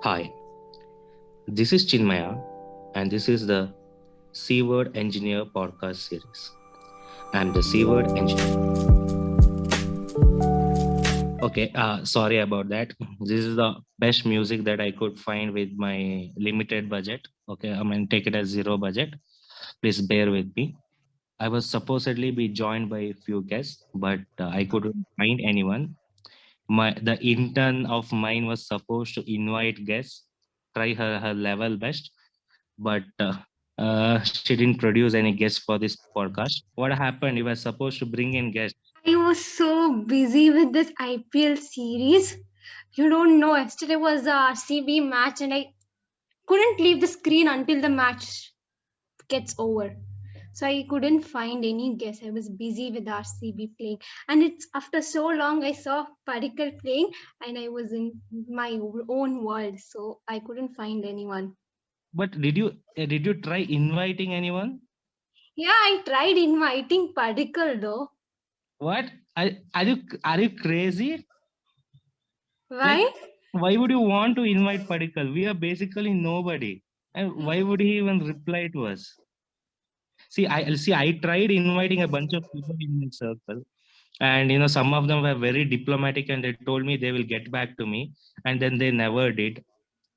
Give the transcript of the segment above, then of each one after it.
Hi, this is Chinmaya, and this is the C-Word Engineer podcast series. I'm the C-Word Engineer. Okay, sorry about that. This is the best music that I could find with my limited budget. Okay, I mean, take it as zero budget. Please bear with me. I was supposedly be joined by a few guests, but I couldn't find anyone. The intern of mine was supposed to invite guests, try her level best, but she didn't produce any guests for this podcast. What happened? You were supposed to bring in guests. I was so busy with this IPL series. You don't know, yesterday was a RCB match and I couldn't leave the screen until the match gets over. So I couldn't find any guess. I was busy with RCB playing. And it's after so long I saw Padikkal playing and I was in my own world. So I couldn't find anyone. But did you try inviting anyone? Yeah, I tried inviting Padikkal though. What? Are you crazy? Like, Why? why would you want to invite Padikal? We are basically nobody. And why would he even reply to us? I tried inviting a bunch of people in my circle, and some of them were very diplomatic, and they told me they will get back to me, and then they never did.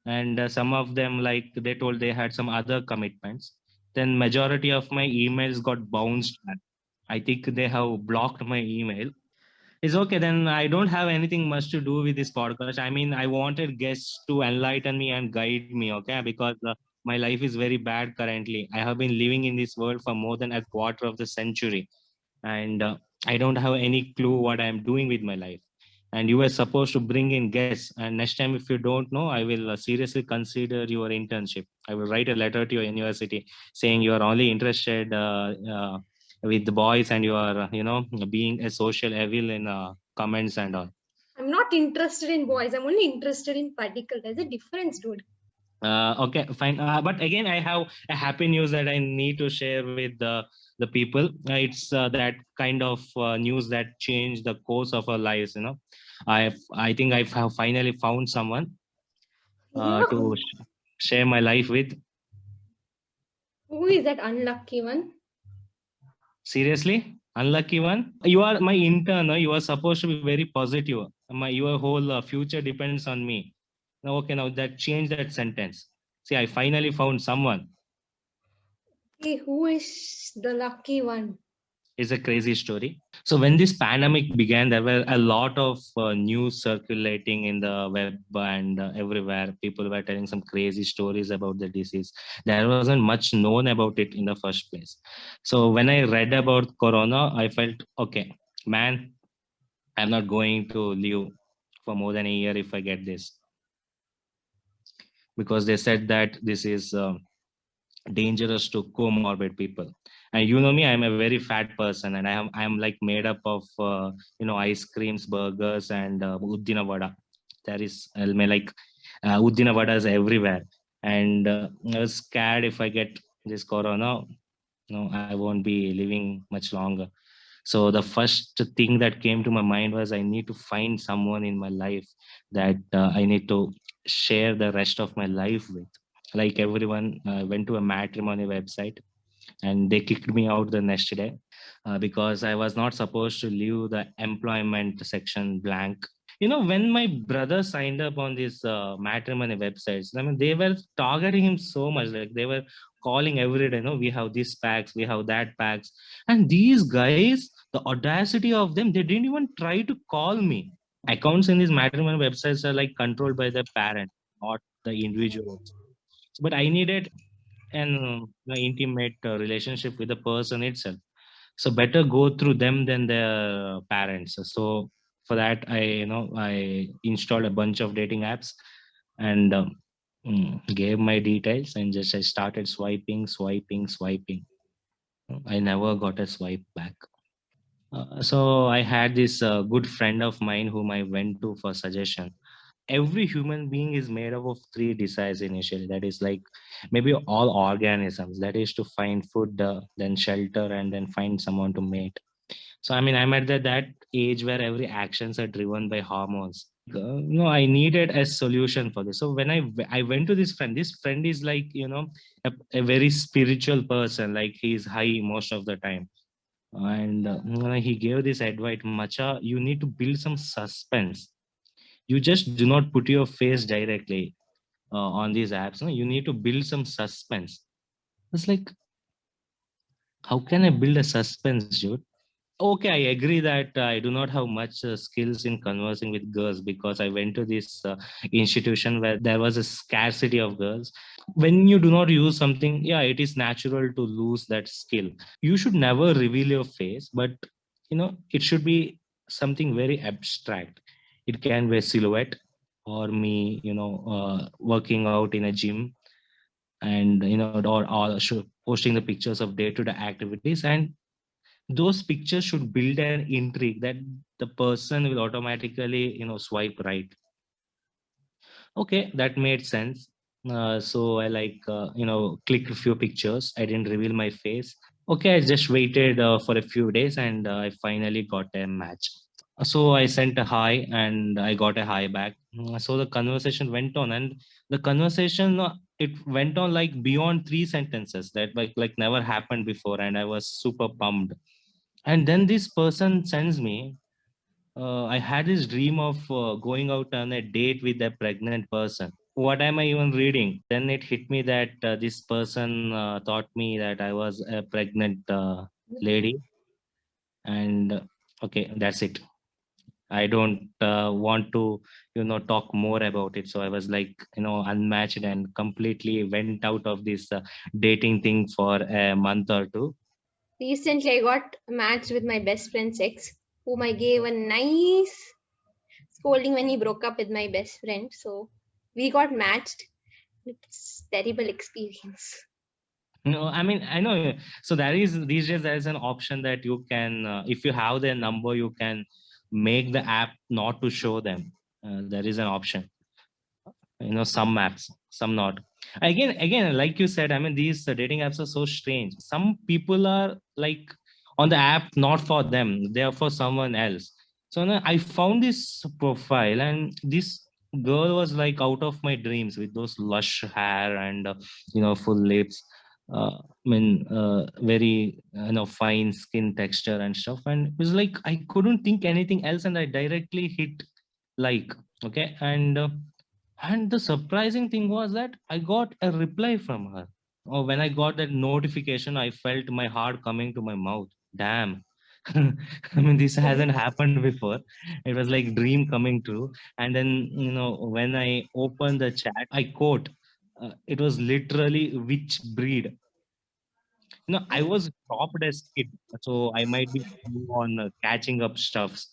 And some of them, like, they told they had some other commitments. Then majority of my emails got bounced back. I think they have blocked my email. It's okay, then I don't have anything much to do with this podcast. I mean, I wanted guests to enlighten me and guide me, okay? Because my life is very bad currently. I have been living in this world for more than a quarter of the century, and I don't have any clue what I'm doing with my life. And you were supposed to bring in guests. And next time, if you don't know, I will seriously consider your internship. I will write a letter to your university saying you are only interested with the boys, and you are, being a social evil in comments and all. I'm not interested in boys. I'm only interested in Padikkal. There's a difference, dude. Okay, fine. But again, I have a happy news that I need to share with the people. It's that kind of news that changed the course of our lives. I think I have finally found someone to Yeah. share my life with. Who is that unlucky one? Seriously, unlucky one. You are my intern. You are supposed to be very positive. Your whole future depends on me. Now, okay, now that change that sentence. See, I finally found someone. Okay, who is the lucky one? It's a crazy story. So when this pandemic began, there were a lot of news circulating in the web and everywhere. People were telling some crazy stories about the disease. There wasn't much known about it in the first place. So when I read about Corona, I felt, okay, man, I'm not going to live for more than a year if I get this, because they said that this is dangerous to comorbid people. And you know me, I'm a very fat person, and I'm like made up of ice creams, burgers, and uddina vada. There is like uddina vadas everywhere. And I was scared if I get this corona, no, I won't be living much longer. So the first thing that came to my mind was I need to find someone in my life that I need to share the rest of my life with. Like everyone, went to a matrimony website, and they kicked me out the next day because I was not supposed to leave the employment section blank. When my brother signed up on these matrimony websites, I mean, they were targeting him so much. Like, they were calling every day, we have these packs, we have that packs. And these guys, the audacity of them, they didn't even try to call me. Accounts in these matrimony websites are like controlled by the parent, not the individuals. But I needed an intimate relationship with the person itself. So better go through them than their parents. So for that, I installed a bunch of dating apps, and gave my details, and just I started swiping. I never got a swipe back. So I had this good friend of mine whom I went to for suggestion. Every human being is made up of three desires initially. That is like maybe all organisms. That is to find food, then shelter, and then find someone to mate. So I mean, I'm at that age where every actions are driven by hormones. no, I needed a solution for this. So when I went to this friend is like, a very spiritual person, like he's high most of the time. And he gave this advice, Macha, you need to build some suspense. You just do not put your face directly on these apps. No, you need to build some suspense. It's like, how can I build a suspense, dude? Okay, I agree that I do not have much skills in conversing with girls because I went to this institution where there was a scarcity of girls. When you do not use something, yeah, it is natural to lose that skill. You should never reveal your face, but it should be something very abstract. It can be a silhouette or me, working out in a gym, and or posting the pictures of day-to-day activities, and those pictures should build an intrigue that the person will automatically swipe right. Okay, that made sense. So I clicked a few pictures. I didn't reveal my face. Okay, I just waited for a few days, and I finally got a match. So I sent a hi and I got a hi back. So the conversation went on, and the conversation it went on like beyond three sentences that like never happened before, and I was super pumped. And then this person sends me, I had this dream of going out on a date with a pregnant person. What am I even reading? Then it hit me that this person thought me that I was a pregnant lady. And okay, that's it. I don't want to, talk more about it. So I was like, unmatched and completely went out of this dating thing for a month or two. Recently, I got matched with my best friend's ex, whom I gave a nice scolding when he broke up with my best friend. So we got matched. It's terrible experience. No, I mean, I know. So there is these days there is an option that you can, if you have their number, you can make the app not to show them. There is an option. Some apps, some not. Again, like you said, I mean, these dating apps are so strange. Some people are like on the app not for them; they are for someone else. So I found this profile, and this girl was like out of my dreams with those lush hair and full lips. Very fine skin texture and stuff. And it was like I couldn't think anything else, and I directly hit like. Okay, and the surprising thing was that I got a reply from her. Oh, when I got that notification, I felt my heart coming to my mouth. Damn. I mean, this hasn't happened before. It was like dream coming true. And then, when I opened the chat, I quote, it was literally which breed. I was dropped as kid, so I might be on catching up stuffs.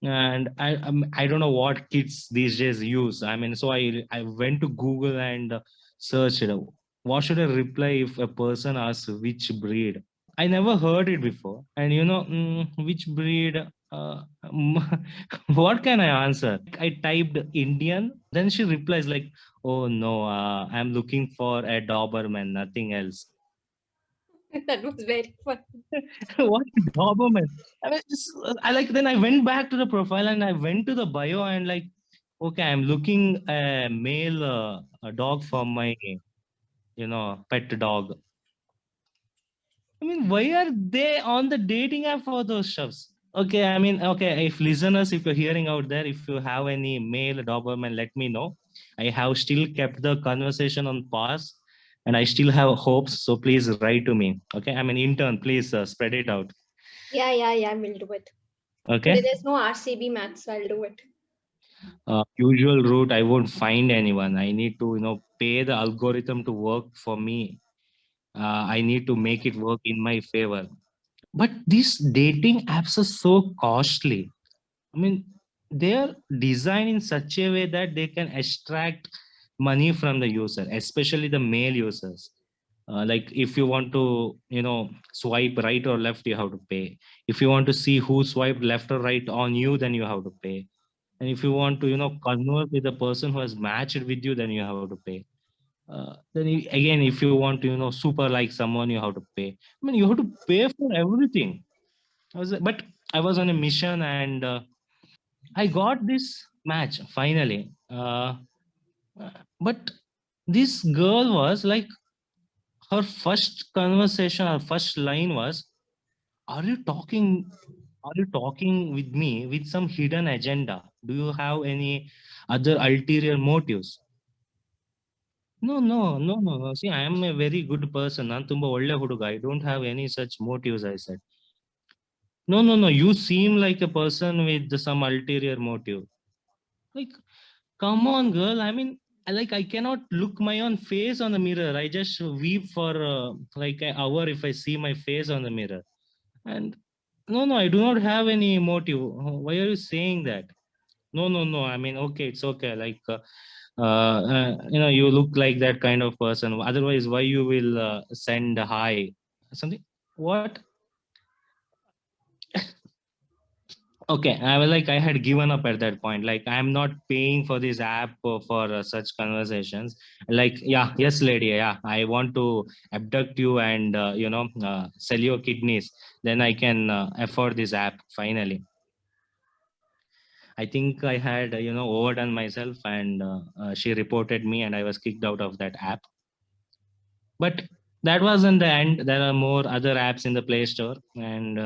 And I don't know what kids these days use. I mean, so I went to Google and searched it. What should I reply if a person asks which breed? I never heard it before. And which breed? What can I answer? I typed Indian. Then she replies like, "Oh no, I'm looking for a Doberman, nothing else." That was very fun. What Doberman? I mean, I like. Then I went back to the profile and I went to the bio and like, okay, I'm looking a male a dog for my pet dog. I mean, why are they on the dating app for those stuffs? Okay, I mean, okay, if listeners, if you're hearing out there, if you have any male Doberman, let me know. I have still kept the conversation on pause and I still have hopes. So please write to me. Okay, I'm an intern. Please spread it out. Yeah, we'll do it. Okay. Today there's no RCB match, so I'll do it. Usual route, I won't find anyone. I need to, pay the algorithm to work for me. I need to make it work in my favor. But these dating apps are so costly. I mean, they are designed in such a way that they can extract money from the user, especially the male users. Like if you want to, swipe right or left, you have to pay. If you want to see who swiped left or right on you, then you have to pay. And if you want to, converse with the person who has matched with you, then you have to pay. Again, if you want to, super like someone, you have to pay. I mean, you have to pay for everything. But I was on a mission, and I got this. match finally. But this girl was like, her first conversation, her first line was, "Are you talking? Are you talking with me with some hidden agenda? Do you have any other ulterior motives?" No, no, no, no. See, I am a very good person. ನಾನು ತುಂಬಾ ಒಳ್ಳೆ ಹುಡುಗ. I don't have any such motives, I said. No, no, no. You seem like a person with some ulterior motive. Like, come on, girl. I mean, I cannot look my own face on the mirror. I just weep for like an hour if I see my face on the mirror. And no, no, I do not have any motive. Why are you saying that? No, no, no. I mean, okay, it's okay. You look like that kind of person. Otherwise, why you will send a hi? Something? What? Okay, I was like, I had given up at that point. Like, I'm not paying for this app for such conversations. Like, yeah, yes, lady, yeah, I want to abduct you and sell your kidneys. Then I can afford this app finally. I think I had overdone myself, and she reported me, and I was kicked out of that app. But that wasn't the end. There are more other apps in the Play Store, and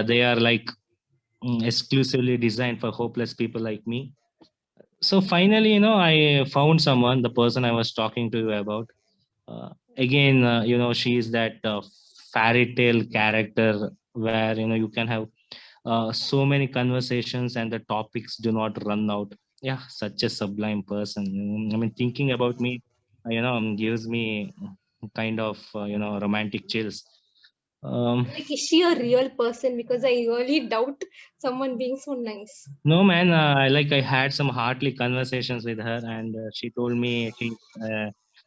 they are like exclusively designed for hopeless people like me. So finally, I found someone, the person I was talking to you about. Again, she is that fairy tale character where you can have so many conversations and the topics do not run out. Yeah, such a sublime person. I mean, thinking about me, gives me kind of romantic chills. Like, is she a real person? Because I really doubt someone being so nice. No, man. I had some heartly conversations with her, and she told me she's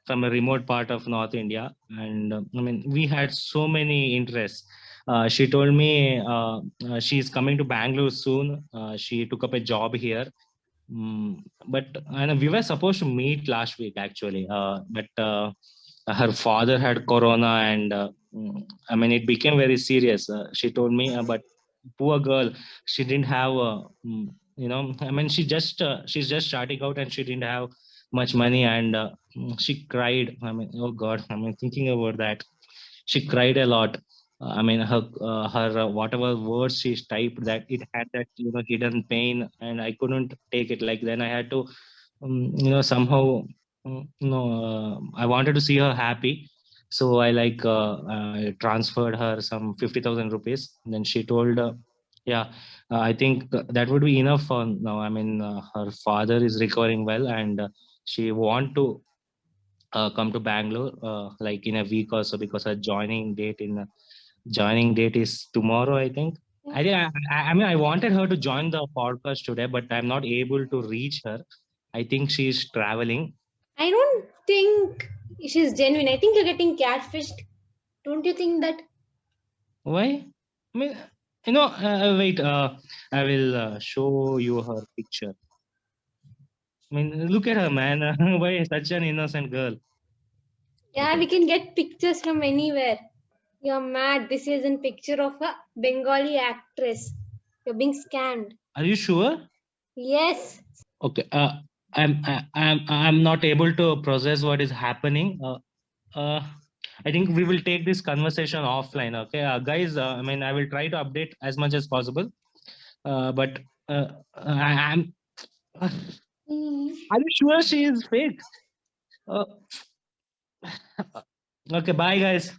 from a remote part of North India, and I mean, we had so many interests. She told me she's coming to Bangalore soon. She took up a job here. But and we were supposed to meet last week actually, but her father had corona, and I mean, it became very serious. She told me, but poor girl, she didn't have I mean, she's just starting out, and she didn't have much money, and she cried. I mean, oh god, I mean, thinking about that, she cried a lot. I mean, her whatever words she typed, that it had that hidden pain, and I couldn't take it. Like, then I had to somehow I wanted to see her happy, so I transferred her some 50,000 rupees. Then she told, yeah, I think that would be enough for now. I mean, her father is recovering well, and she want to come to Bangalore like in a week or so, because her joining date is tomorrow, I think. I mean, I wanted her to join the podcast today, but I'm not able to reach her. I think she's traveling. I don't think she's genuine. I think you're getting catfished. Don't you think that? Why? I mean, wait. I will show you her picture. I mean, look at her, man. Why such an innocent girl? Yeah, Okay. we can get pictures from anywhere. You're mad. This is a picture of a Bengali actress. You're being scammed. Are you sure? Yes. Okay. I'm not able to process what is happening. I think we will take this conversation offline. Okay, guys. I mean, I will try to update as much as possible. But I'm. Are you sure she is fake? Uh, okay. Bye, guys.